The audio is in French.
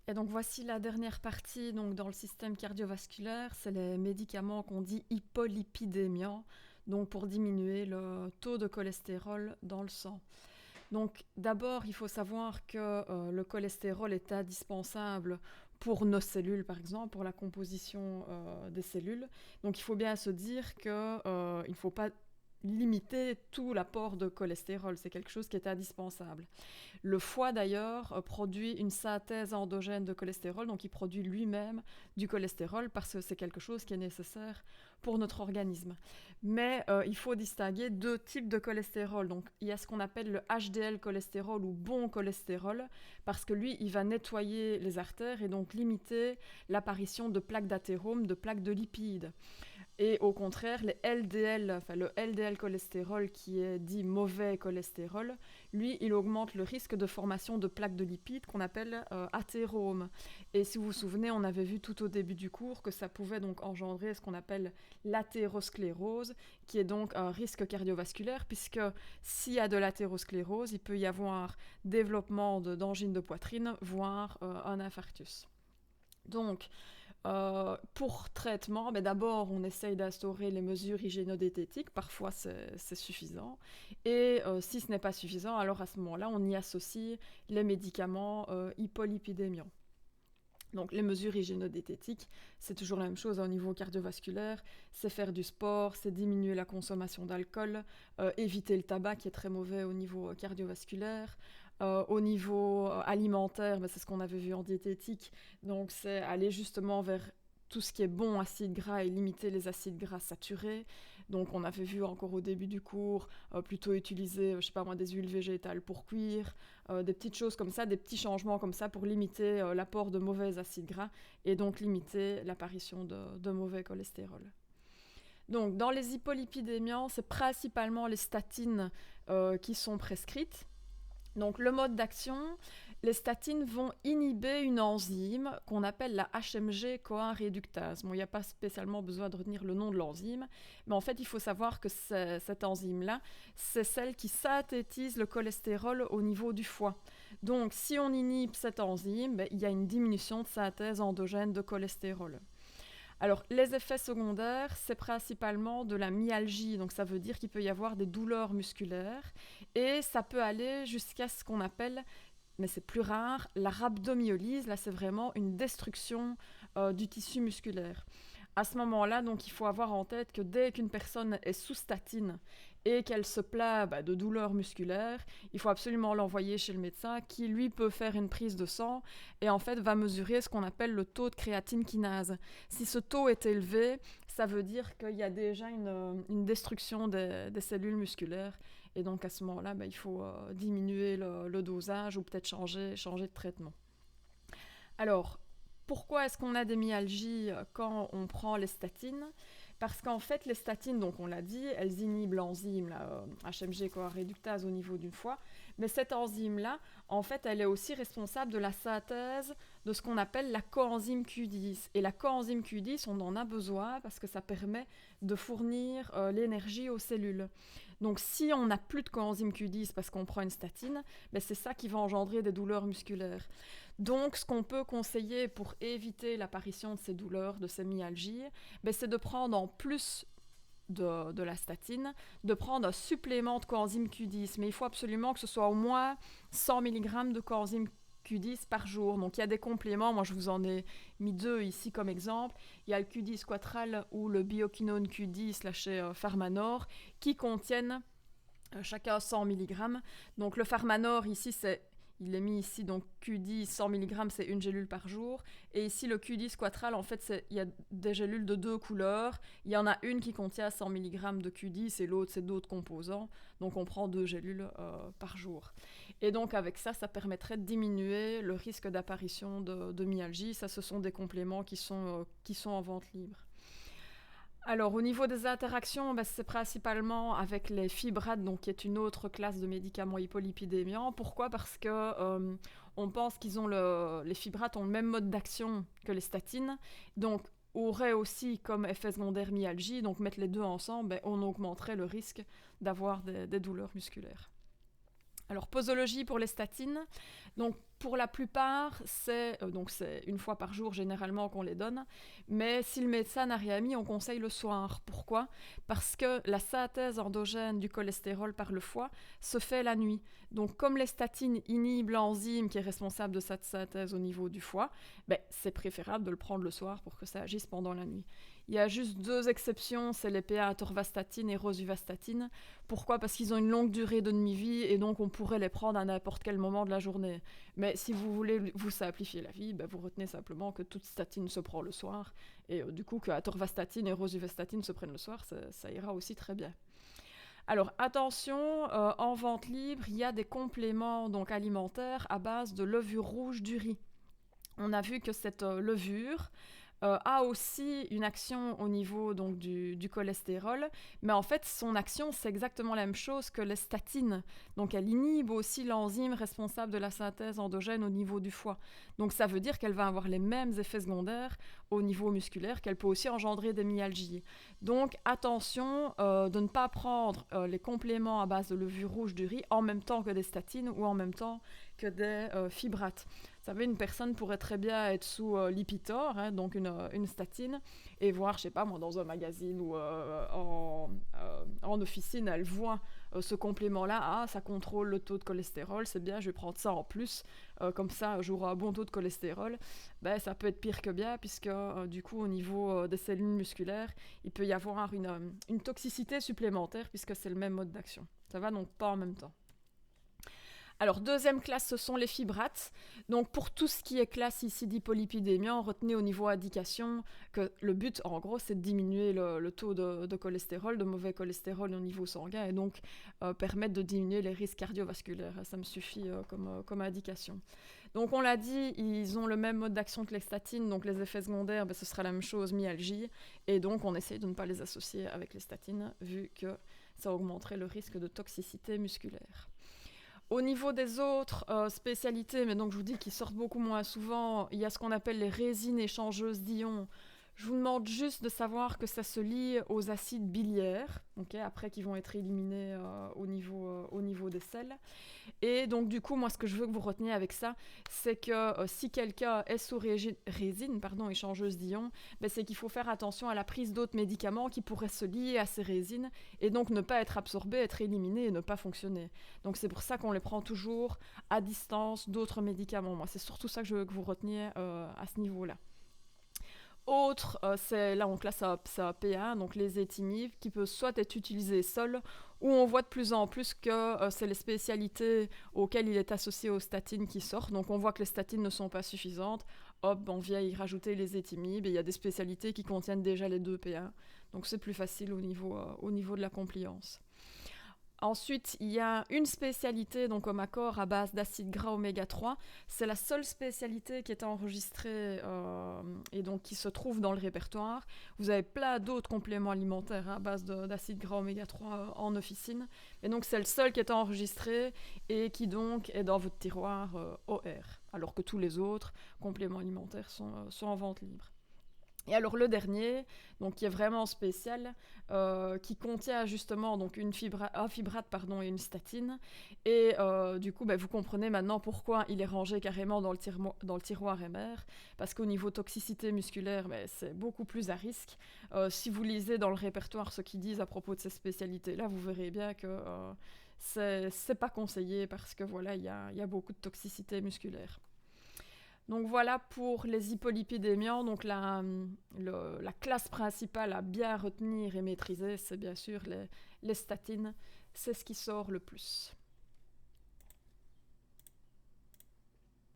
Et donc voici la dernière partie donc dans le système cardiovasculaire, c'est les médicaments qu'on dit hypolipidémiants, donc pour diminuer le taux de cholestérol dans le sang. Donc d'abord, il faut savoir que le cholestérol est indispensable pour nos cellules, par exemple, pour la composition des cellules. Donc il faut bien se dire qu'il ne faut pas limiter tout l'apport de cholestérol, c'est quelque chose qui est indispensable. Le foie, d'ailleurs, produit une synthèse endogène de cholestérol, donc il produit lui-même du cholestérol parce que c'est quelque chose qui est nécessaire pour notre organisme. Mais il faut distinguer deux types de cholestérol. Donc il y a ce qu'on appelle le HDL cholestérol ou bon cholestérol, parce que lui, il va nettoyer les artères et donc limiter l'apparition de plaques d'athérome, de plaques de lipides. Et au contraire, les LDL, enfin le LDL cholestérol qui est dit mauvais cholestérol, lui, il augmente le risque de formation de plaques de lipides qu'on appelle athérome. Et si vous vous souvenez, on avait vu tout au début du cours que ça pouvait donc engendrer ce qu'on appelle l'athérosclérose, qui est donc un risque cardiovasculaire, puisque s'il y a de l'athérosclérose, il peut y avoir développement d'angine de poitrine, voire un infarctus. Donc, pour traitement, d'abord, on essaye d'instaurer les mesures hygiénodététiques. Parfois, c'est suffisant. Et si ce n'est pas suffisant, alors à ce moment-là, on y associe les médicaments hypolipidémiants. Donc les mesures hygiénodététiques, c'est toujours la même chose au niveau cardiovasculaire, c'est faire du sport, c'est diminuer la consommation d'alcool, éviter le tabac qui est très mauvais au niveau cardiovasculaire. Au niveau alimentaire, c'est ce qu'on avait vu en diététique, donc c'est aller justement vers tout ce qui est bon acide gras et limiter les acides gras saturés. Donc on avait vu encore au début du cours plutôt utiliser, je sais pas moi, des huiles végétales pour cuire, des petites choses comme ça, des petits changements comme ça pour limiter l'apport de mauvais acides gras et donc limiter l'apparition de mauvais cholestérol. Donc dans les hypolipidémiants, c'est principalement les statines qui sont prescrites. Donc le mode d'action, les statines vont inhiber une enzyme qu'on appelle la HMG-CoA réductase. Bon, il n'y a pas spécialement besoin de retenir le nom de l'enzyme, mais en fait, il faut savoir que cette enzyme-là, c'est celle qui synthétise le cholestérol au niveau du foie. Donc, si on inhibe cette enzyme, il y a une diminution de synthèse endogène de cholestérol. Alors, les effets secondaires, c'est principalement de la myalgie, donc ça veut dire qu'il peut y avoir des douleurs musculaires, et ça peut aller jusqu'à ce qu'on appelle, mais c'est plus rare, la rhabdomyolyse. Là, c'est vraiment une destruction du tissu musculaire. À ce moment-là, donc, il faut avoir en tête que dès qu'une personne est sous statine et qu'elle se plaint de douleurs musculaires, il faut absolument l'envoyer chez le médecin qui, lui, peut faire une prise de sang et en fait va mesurer ce qu'on appelle le taux de créatine kinase. Si ce taux est élevé, ça veut dire qu'il y a déjà une destruction des cellules musculaires et donc à ce moment-là, il faut diminuer le dosage ou peut-être changer de traitement. Alors, pourquoi est-ce qu'on a des myalgies quand on prend les statines? Parce qu'en fait, les statines, donc on l'a dit, elles inhibent l'enzyme HMG-CoA réductase au niveau du foie. Mais cette enzyme-là, en fait, elle est aussi responsable de la synthèse de ce qu'on appelle la coenzyme Q10. Et la coenzyme Q10, on en a besoin parce que ça permet de fournir l'énergie aux cellules. Donc si on n'a plus de coenzyme Q10 parce qu'on prend une statine, c'est ça qui va engendrer des douleurs musculaires. Donc, ce qu'on peut conseiller pour éviter l'apparition de ces douleurs, de ces myalgies, c'est de prendre en plus de la statine, de prendre un supplément de coenzyme Q10. Mais il faut absolument que ce soit au moins 100 mg de coenzyme Q10 par jour. Donc il y a des compléments, moi je vous en ai mis deux ici comme exemple. Il y a le Q10 Quattral ou le bioquinone Q10 là chez Pharmanor qui contiennent chacun 100 mg. Donc le Pharmanor ici il est mis ici, donc Q10 100 mg, c'est une gélule par jour. Et ici, le Q10 Quattral, en fait, il y a des gélules de deux couleurs. Il y en a une qui contient 100 mg de Q10 et l'autre, c'est d'autres composants. Donc, on prend deux gélules par jour. Et donc, avec ça, ça permettrait de diminuer le risque d'apparition de myalgie. Ça, ce sont des compléments qui sont en vente libre. Alors, au niveau des interactions, c'est principalement avec les fibrates, donc qui est une autre classe de médicaments hypolipidémiants. Pourquoi? Parce que on pense qu'ils ont les fibrates ont le même mode d'action que les statines, donc aurait aussi comme effet secondaire myalgie. Donc mettre les deux ensemble, on augmenterait le risque d'avoir des douleurs musculaires. Alors, posologie pour les statines. Donc, pour la plupart, c'est une fois par jour généralement qu'on les donne. Mais si le médecin n'a rien mis, on conseille le soir. Pourquoi ? Parce que la synthèse endogène du cholestérol par le foie se fait la nuit. Donc, comme les statines inhibent l'enzyme qui est responsable de cette synthèse au niveau du foie, c'est préférable de le prendre le soir pour que ça agisse pendant la nuit. Il y a juste 2 exceptions, c'est les PA atorvastatine et rosuvastatine. Pourquoi ? Parce qu'ils ont une longue durée de demi-vie et donc on pourrait les prendre à n'importe quel moment de la journée. Mais si vous voulez vous simplifier la vie, vous retenez simplement que toute statine se prend le soir et du coup que atorvastatine et rosuvastatine se prennent le soir, ça ira aussi très bien. Alors attention, en vente libre, il y a des compléments donc alimentaires à base de levure rouge du riz. On a vu que cette levure a aussi une action au niveau donc, du cholestérol, mais en fait son action c'est exactement la même chose que les statines. Donc elle inhibe aussi l'enzyme responsable de la synthèse endogène au niveau du foie. Donc ça veut dire qu'elle va avoir les mêmes effets secondaires au niveau musculaire, qu'elle peut aussi engendrer des myalgies. Donc attention de ne pas prendre les compléments à base de levure rouge du riz en même temps que des statines ou en même temps que des fibrates. Vous savez, une personne pourrait très bien être sous Lipitor, donc une statine, et voir, je sais pas moi, dans un magazine ou en officine, elle voit ce complément-là, ah, ça contrôle le taux de cholestérol, c'est bien, je vais prendre ça en plus, comme ça j'aurai un bon taux de cholestérol. Ça peut être pire que bien, puisque du coup, au niveau des cellules musculaires, il peut y avoir une toxicité supplémentaire, puisque c'est le même mode d'action. Ça va donc pas en même temps. Alors, deuxième classe, ce sont les fibrates. Donc, pour tout ce qui est classe ici d'hypolipidémie, retenez au niveau indication que le but, en gros, c'est de diminuer le taux de cholestérol, de mauvais cholestérol au niveau sanguin, et donc permettre de diminuer les risques cardiovasculaires. Ça me suffit comme indication. Donc, on l'a dit, ils ont le même mode d'action que les statines, donc les effets secondaires, ce sera la même chose, myalgie, et donc on essaye de ne pas les associer avec les statines, vu que ça augmenterait le risque de toxicité musculaire. Au niveau des autres spécialités, mais donc je vous dis qu'ils sortent beaucoup moins souvent, il y a ce qu'on appelle les résines échangeuses d'ions. Je vous demande juste de savoir que ça se lie aux acides biliaires, après qui vont être éliminés au niveau des selles. Et donc du coup, moi ce que je veux que vous reteniez avec ça, c'est que si quelqu'un est sous résine échangeuse d'ions, c'est qu'il faut faire attention à la prise d'autres médicaments qui pourraient se lier à ces résines et donc ne pas être absorbés, être éliminés et ne pas fonctionner. Donc c'est pour ça qu'on les prend toujours à distance d'autres médicaments. Moi c'est surtout ça que je veux que vous reteniez à ce niveau-là. Autre, c'est là on classe ça à P1, donc les étimibes, qui peuvent soit être utilisés seuls, ou on voit de plus en plus que c'est les spécialités auxquelles il est associé aux statines qui sortent. Donc on voit que les statines ne sont pas suffisantes, hop, on vient y rajouter les étimibes, et il y a des spécialités qui contiennent déjà les 2 P1. Donc c'est plus facile au niveau de la compliance. Ensuite, il y a une spécialité, donc comme accord à base d'acide gras oméga 3. C'est la seule spécialité qui est enregistrée et donc qui se trouve dans le répertoire. Vous avez plein d'autres compléments alimentaires à base d'acide gras oméga 3 en officine. Et donc, c'est le seul qui est enregistré et qui donc est dans votre tiroir OR. Alors que tous les autres compléments alimentaires sont en vente libre. Et alors le dernier, donc qui est vraiment spécial, qui contient justement donc un fibrate et une statine. Et du coup, vous comprenez maintenant pourquoi il est rangé carrément dans le tiroir MR, parce qu'au niveau toxicité musculaire, c'est beaucoup plus à risque. Si vous lisez dans le répertoire ce qu'ils disent à propos de ces spécialités-là, vous verrez bien que c'est pas conseillé, parce que voilà, il y a beaucoup de toxicité musculaire. Donc voilà pour les hypolipidémiants. Donc la classe principale à bien retenir et maîtriser, c'est bien sûr les statines. C'est ce qui sort le plus.